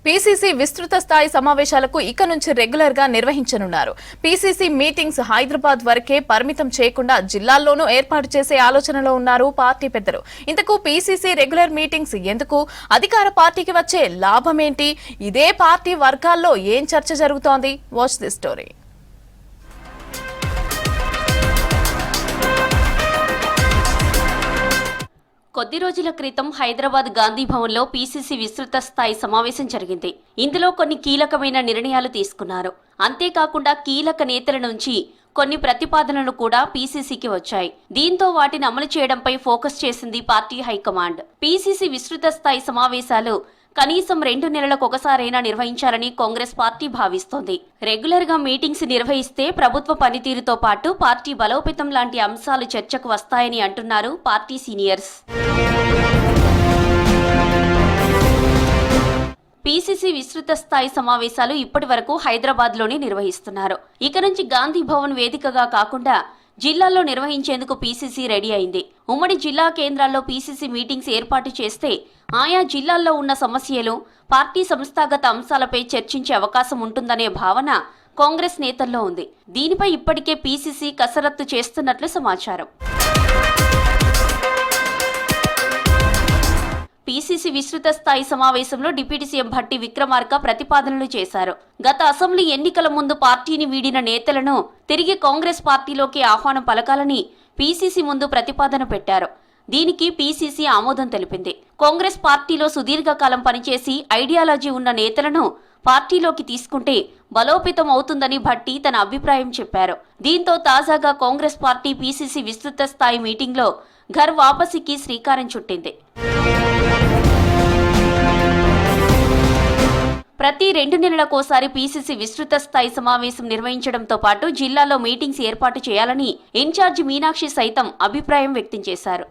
PCC విస్తృత స్థాయి సమావేశాలకు ఇక నుంచి రెగ్యులర్ గా నిర్వహించనున్నారు. పీసీసీ మీటింగ్స్ హైదరాబాద్ వరకే పరిమితం చేయకుండా జిల్లాల్లోనూ ఏర్పాటు చేసే ఆలోచనలో ఉన్నారు పార్టీ పెద్దలు. ఇంతకు పీసీసీ రెగ్యులర్ మీటింగ్స్ ఎందుకు? అధికార పార్టీకి వచ్చే లాభమేంటి? ఇదే పార్టీ వర్గాల్లో ఏం చర్చ జరుగుతోంది? Watch this story. కొద్ది రోజుల క్రితం హైదరాబాద్ గాంధీ భవన్లో పీసీసీ విస్తృత స్థాయి సమావేశం జరిగింది. ఇందులో కొన్ని కీలకమైన నిర్ణయాలు తీసుకున్నారు. అంతేకాకుండా కీలక నేతల నుంచి కొన్ని ప్రతిపాదనలు కూడా పీసీసీకి వచ్చాయి. దీంతో వాటిని అమలు చేయడంపై ఫోకస్ చేసింది పార్టీ హైకమాండ్. పీసీసీ విస్తృత స్థాయి సమావేశాలు కనీసం 2 నెలలకు ఒకసారైనా నిర్వహించాలని కాంగ్రెస్ పార్టీ భావిస్తోంది. రెగ్యులర్ గా మీటింగ్స్ నిర్వహిస్తే ప్రభుత్వ పనితీరుతో పాటు పార్టీ బలోపేతం లాంటి అంశాలు చర్చకు వస్తాయని అంటున్నారు పార్టీ సీనియర్స్. పీసీసీ విస్తృత స్థాయి సమావేశాలు ఇప్పటి వరకు హైదరాబాద్ లోనే నిర్వహిస్తున్నారు. ఇక నుంచి గాంధీ భవన్ వేదికగా కాకుండా జిల్లాల్లో నిర్వహించేందుకు పీసీసీ రెడీ అయింది. ఉమ్మడి జిల్లా కేంద్రాల్లో పీసీసీ మీటింగ్స్ ఏర్పాటు చేస్తే ఆయా జిల్లాల్లో ఉన్న సమస్యలు, పార్టీ సంస్థాగత అంశాలపై చర్చించే అవకాశం ఉంటుందనే భావన కాంగ్రెస్ నేతల్లో ఉంది. దీనిపై ఇప్పటికే పీసీసీ కసరత్తు చేస్తున్నట్లు సమాచారం. పీసీసీ విస్తృత స్థాయి సమావేశంలో డిప్యూటీ సీఎం భట్టి విక్రమార్క ప్రతిపాదనలు చేశారు. గత అసెంబ్లీ ఎన్నికల ముందు పార్టీని వీడిన నేతలను తిరిగి కాంగ్రెస్ పార్టీలోకి ఆహ్వానం పలకాలని పీసీసీ ముందు ప్రతిపాదన పెట్టారు. దీనికి పీసీసీ ఆమోదం తెలిపింది. కాంగ్రెస్ పార్టీలో సుదీర్ఘకాలం పనిచేసి ఐడియాలజీ ఉన్న నేతలను పార్టీలోకి తీసుకుంటే బలోపేతం అవుతుందని భట్టి తన అభిప్రాయం చెప్పారు. దీంతో తాజాగా కాంగ్రెస్ పార్టీ పీసీసీ విస్తృత స్థాయి మీటింగ్లో ఘర్ వాపసీకి శ్రీకారం చుట్టింది. ప్రతి 2 నెలలకోసారి పీసీసీ విస్తృత స్థాయి సమావేశం నిర్వహించడంతో పాటు జిల్లాలో మీటింగ్స్ ఏర్పాటు చేయాలని ఇన్ఛార్జి మీనాక్షి సైతం అభిప్రాయం వ్యక్తం చేశారు.